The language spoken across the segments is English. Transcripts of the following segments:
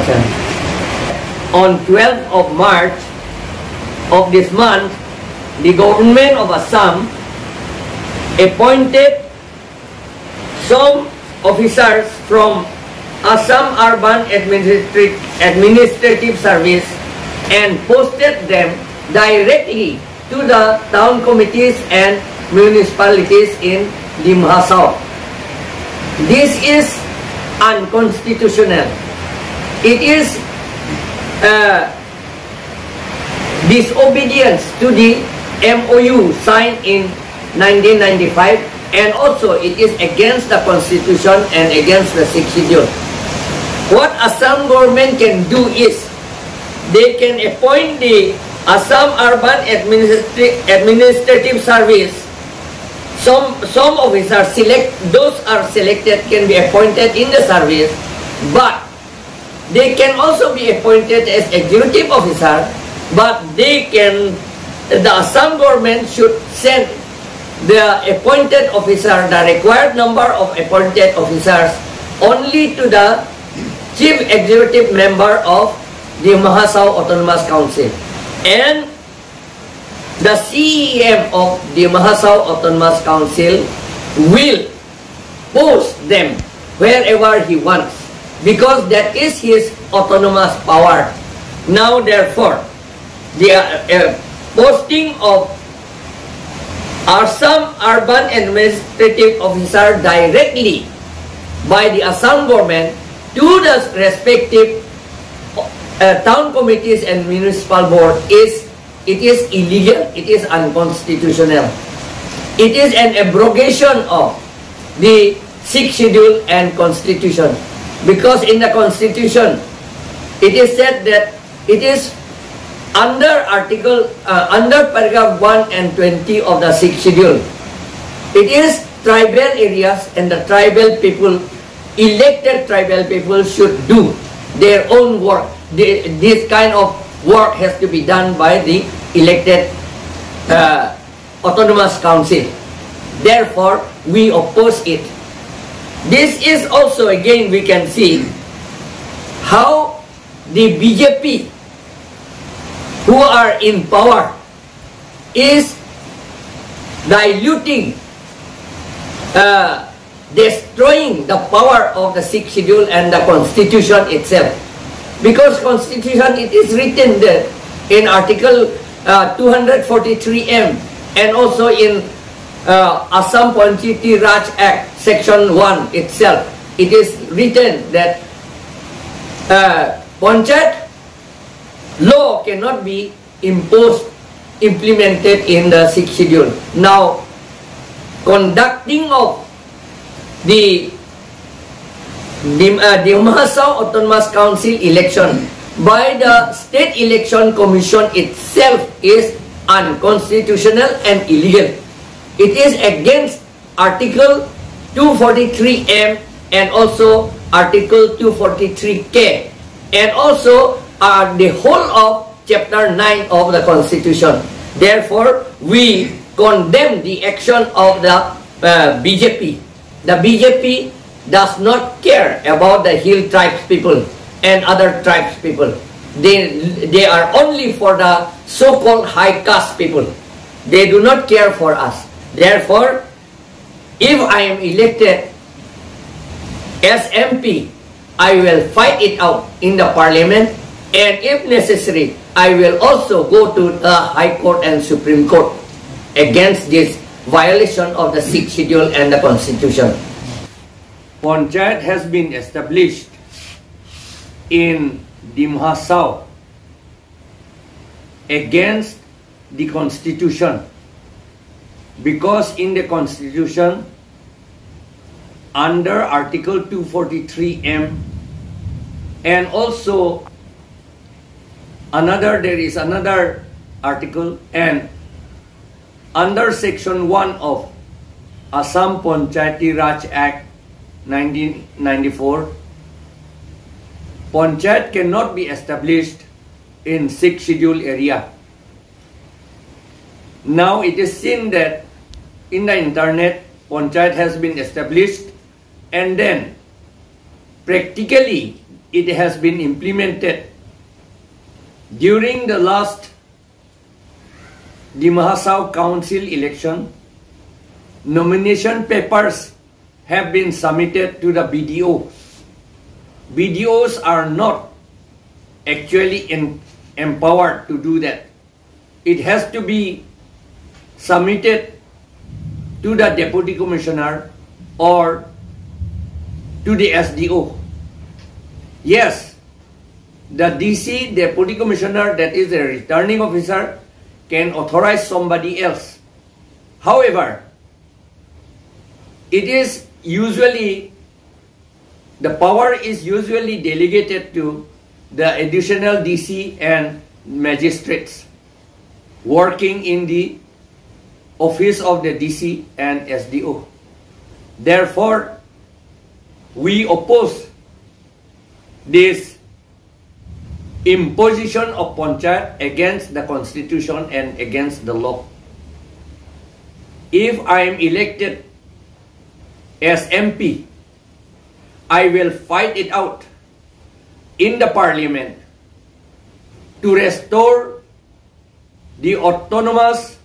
election. On 12th of March of this month, the government of Assam appointed some officers from Assam Urban Administrative Service and posted them directly to the town committees and municipalities in the Mahasau. This is unconstitutional. It is disobedience to the MOU signed in 1995, and also it is against the constitution and against the 6th schedule. What Assam government can do is they can appoint the Assam Urban Administrative Service. Some officers those are selected can be appointed in the service, but they can also be appointed as executive officer, but the Assam government should send the appointed officer, the required number of appointed officers, only to the chief executive member of the Mahasau Autonomous Council. And the CEM of the Mahasau Autonomous Council will post them wherever he wants, because that is his autonomous power. Now, therefore, the posting of Assam Urban Administrative Officer directly by the Assam government to the respective town committees and municipal board is illegal, it is unconstitutional. It is an abrogation of the 6th schedule and constitution, because in the constitution it is said that it is under paragraph 1 and 20 of the 6th schedule. It is tribal areas and the tribal people, elected tribal people, should do their own work. This kind of work has to be done by the elected autonomous council. Therefore, we oppose it. This is also, again, we can see how the BJP, who are in power, is diluting, destroying the power of the 6th schedule and the constitution itself. Because constitution, it is written there in article 243M, and also in Assam Panchayati Raj Act section 1 itself, it is written that Panchayat law cannot be implemented in the 6th schedule. Now, conducting of the Mahasau Autonomous Council election by the State Election Commission itself is unconstitutional and illegal. It is against Article 243M and also Article 243K, and also the whole of Chapter 9 of the Constitution. Therefore, we condemn the action of the BJP. The BJP does not care about the hill tribes people and other tribes people. They are only for the so-called high caste people. They do not care for us. Therefore, if I am elected as MP, I will fight it out in the parliament, and if necessary, I will also go to the High Court and Supreme Court against this violation of the 6th schedule and the Constitution. Panchayat has been established in the Mahasau against the Constitution, because in the Constitution, under Article 243M, and also there is another article, and under Section 1 of Assam Panchayati Raj Act 1994, Panchayat cannot be established in 6th schedule area. Now it is seen that in the internet, Panchayat has been established, and then practically it has been implemented during the last Dima Hasao Council election. Nomination papers have been submitted to the BDOs. BDOs are not actually empowered to do that. It has to be submitted to the Deputy Commissioner or to the SDO. Yes, the DC, Deputy Commissioner, that is the returning officer, can authorize somebody else. However, it is usually, the power is usually delegated to the additional DC and magistrates working in the office of the DC and SDO. Therefore, we oppose this imposition of panchayat against the constitution and against the law. If I am elected as MP, I will fight it out in the parliament to restore the autonomous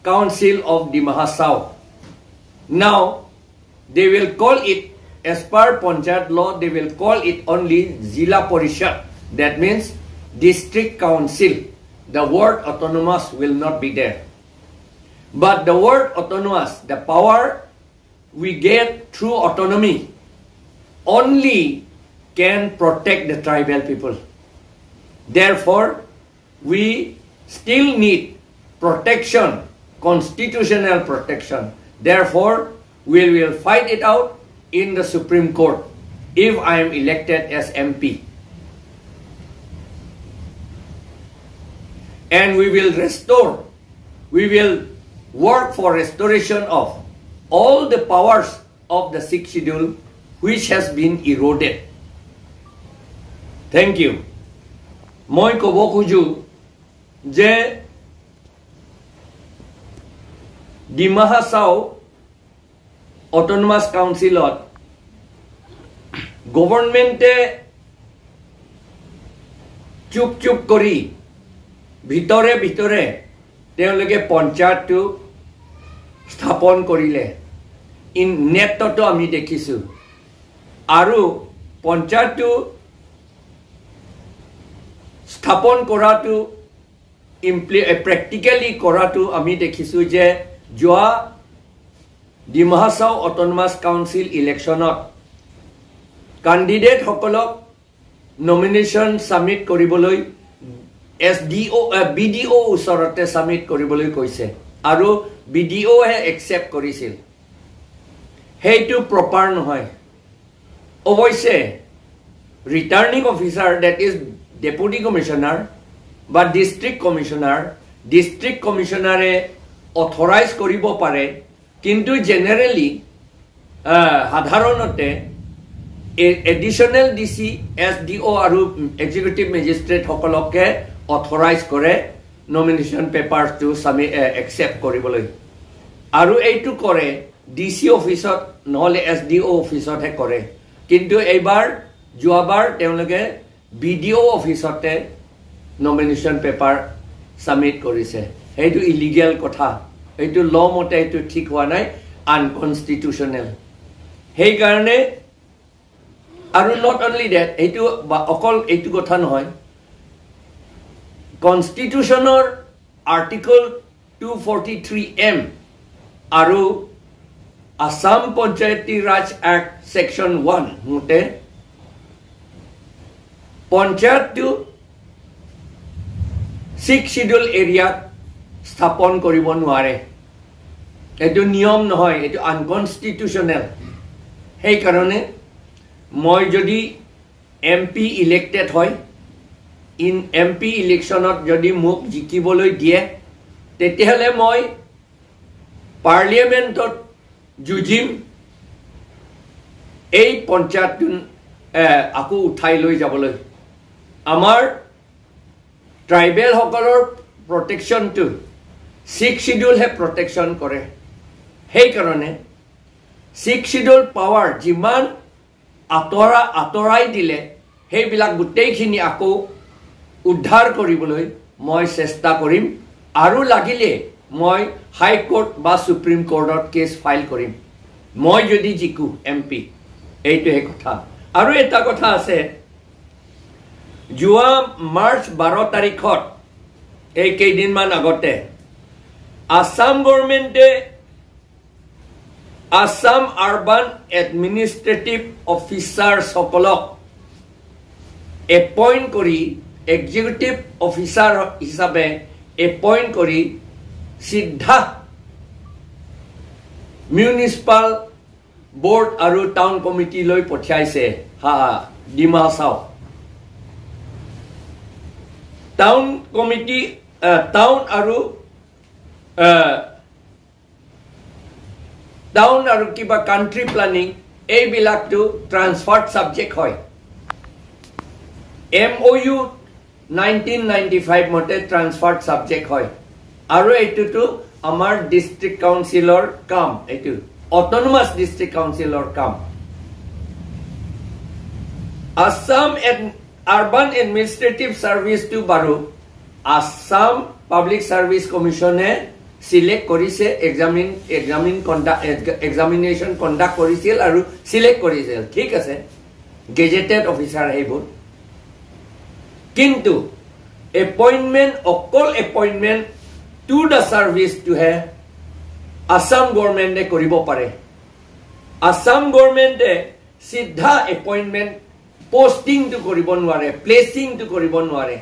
council of Dima Hasao. Now, they will call it, as per Panchayat law, they will call it only Zila Parishad. That means district council. The word autonomous will not be there. But the word autonomous, the power we get through autonomy, only can protect the tribal people. Therefore, we still need protection, constitutional protection. Therefore, we will fight it out in the Supreme Court if I am elected as MP. And we will restore, we will work for restoration of all the powers of the 6th schedule which has been eroded. Thank you. Moi kobo khuju je Dima Hasao Autonomous Council government chup chup kori ভিতরে ভিতরে তেওঁলোকে পঞ্চায়তটো স্থাপন কৰিলে in নেটতো আমি দেখিছো আৰু পঞ্চায়তটো স্থাপন কৰাটো প্ৰ্যাকটিক্যালি কৰাটো আমি দেখিছো যে যোৱা ডিমা হাছাও অটোনমাস কাউন্সিল ইলেকশনত ক্যান্ডিডেট সকলক নমিনেশন সাবমিট কৰিবলৈ SDO BDO উচৰতে সাবমিট কৰিবলৈ কৈছে আৰু BDO হে একসেপ্ট কৰিছিল হেইটো প্ৰপাৰ নহয় অৱশ্যে returning officer that is deputy commissioner বা ডিস্ট্ৰিক্ট কমিশনাৰে অথৰাইজ কৰিব পাৰে কিন্তু জেনাৰেলি সাধাৰণতে এডিশনাল ডিসি SDO আৰু এক্সিকিউটিভ ম্যাজিস্ট্ৰেট সকলকে অথৰাইজ কৰে নমিনেশন পেপাৰছ টু একসেপ্ট কৰিবলৈ আৰু এইটো কৰে ডিসি অফিসত নহলে SDO অফিসত হে কৰে কিন্তু এইবাৰ যোৱাবাৰ তেওঁলোকে BDO অফিসতে নমিনেশন পেপাৰ সাবমিট কৰিছে এইটো ইলিগেল কথা এইটো ল মতে এইটো ঠিক হোৱা নাই আনকনস্টিটিউশনাল হেই কাৰণে আৰু not only that এইটো অকল এইটো কথা নহয় কনস্টিটিউশনৰ আৰ্টিকল 243M আৰু আসাম পঞ্চায়তী ৰাজ এক্ট সেকশন 1 মতে পঞ্চায়তটো 6 শিডিউল এৰিয়াত স্থাপন কৰিব নোৱাৰে এটো নিয়ম নহয় এটো আনকনস্টিটিউশনাল হেই কাৰণে মই যদি MP ইলেক্টেড হয় ইন MP ইলেকশনত যদি মোক জিকিবলৈ দিয়ে তেতিয়াহলে মই পাৰ্লিয়ামেন্টত জুজিম এই পঞ্চায়ত আকু উঠাই লৈ যাবলৈ আমাৰ ট্ৰাইবেল সকলৰ প্ৰটেকশন টু 6 শিডিউল হে প্ৰটেকশন কৰে হেই কাৰণে 6 শিডিউল পাৱাৰ যিমান আতৰাই দিলে সেইবিলাক গোটেইখিনি আকৌ উদ্ধাৰ কৰিবলৈ মই চেষ্টা কৰিম আৰু লাগিলে মই হাই কোৰ্ট বা সুপ্ৰিম কোৰ্টত কেছ ফাইল কৰিম মই যদি জিকু এমপি এইটোহে কথা আৰু এটা কথা আছে যোৱা মাৰ্চ 12 তাৰিখত এই কেইদিনমান আগতে আসাম গভৰ্ণমেণ্টে আসাম আৰবান এডমিনিষ্ট্ৰেটিভ অফিচাৰ সকলক এপইণ্ট কৰি এক্সিকিউটিভ অফিচাৰ হিচাপে এপইণ্ট কৰি সিদ্ধা মিউনিচিপাল বোৰ্ড আৰু টাউন কমিটি লৈ পঠিয়াইছে Dima Hasao town committee town আৰু কিবা কান্ট্ৰি প্লানিং এইবিলাকটো ট্ৰান্সফাৰ্ড সাবজেক্ট হয় MOU 1995 মতে ট্ৰান্সফাৰ্ড সাবজেক্ট হয় আৰু এইটোটো আমাৰ ডিস্ট্ৰিক্ট কাউন্সিলৰ কাম এইটো অটোনমাস ডিস্ট্রিক্ট কাউন্সিলৰ কাম Assam urban administrative service to বারো আসাম পাবলিক সার্ভিস কমিশনে সিলেক্ট করিছে এক্সামিনেশন কন্ডাক্ট করিছিল আৰু সিলেক্ট করিছিল ঠিক আছে গেজেটেড অফিসার হেবুর কিন্তু এপয়েন্টমেন্ট অকল appointment to the service to হে আসাম গভর্নমেন্টে কৰিব পাৰে আসাম গভর্নমেন্টে সিধা এপয়েন্টমেন্ট পোস্টিং টু কৰিব নোৱাৰে প্লেসিং টু কৰিব নোৱাৰে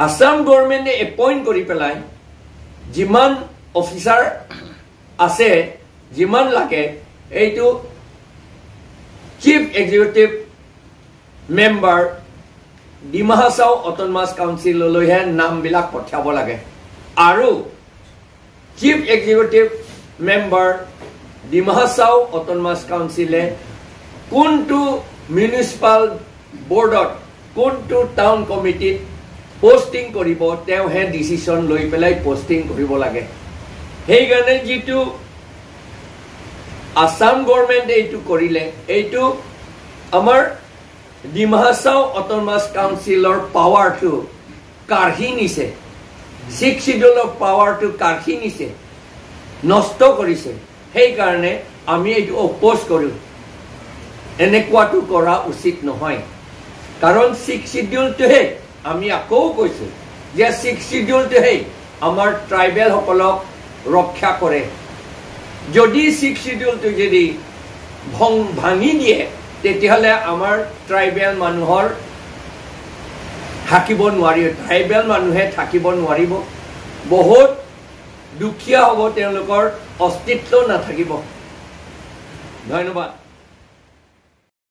আসাম গভর্নমেন্টে এপয়েন্ট কৰি পেলাই যিমান অফিসাৰ আছে যিমান লাগে এইটো chief executive member Dima Hasao autonomous কাউন্সিললৈহে নামবিলাক পঠাব লাগে আৰু chief executive member Dima Hasao autonomous কাউন্সিলে কোনটো মিউনিচিপাল বোৰ্ডত কোনটো টাউন কমিটিত পোস্টিং কৰিব তেওঁ হে ডিসিশন লৈ পেলাই পোস্টিং কৰিব লাগে সেই কাৰণে যেটো আসাম গভৰ্নমেন্ট এইটো কৰিলে এইটো আমাৰ ডিমা হাছাও অটোনমাস কাউন্সিলৰ পাৱাৰটো কাঢ়ি নিছে 6 শিডিউলৰ পাৱাৰটো কাঢ়ি নিছে নষ্ট কৰিছে সেই কাৰণে আমি এইটো অপোজ কৰো এনেকুৱাটো কৰা উচিত নহয় কাৰণ 6 শিডিউলটোহে আমি আকৌ কৈছো যে 6 শিডিউলটোহে আমাৰ ট্ৰাইবেল সকলক ৰক্ষা কৰে যদি 6 শিডিউলটো যদি ভাঙি দিয়ে তেতিয়াহলে আমাৰ ট্ৰাইবেল মানুহৰ থাকিব নোৱাৰিব ট্ৰাইবেল মানুহে থাকিব নোৱাৰিব বহুত দুখীয়া হ'ব তেওঁলোকৰ অস্তিত্ব নাথাকিব ধন্যবাদ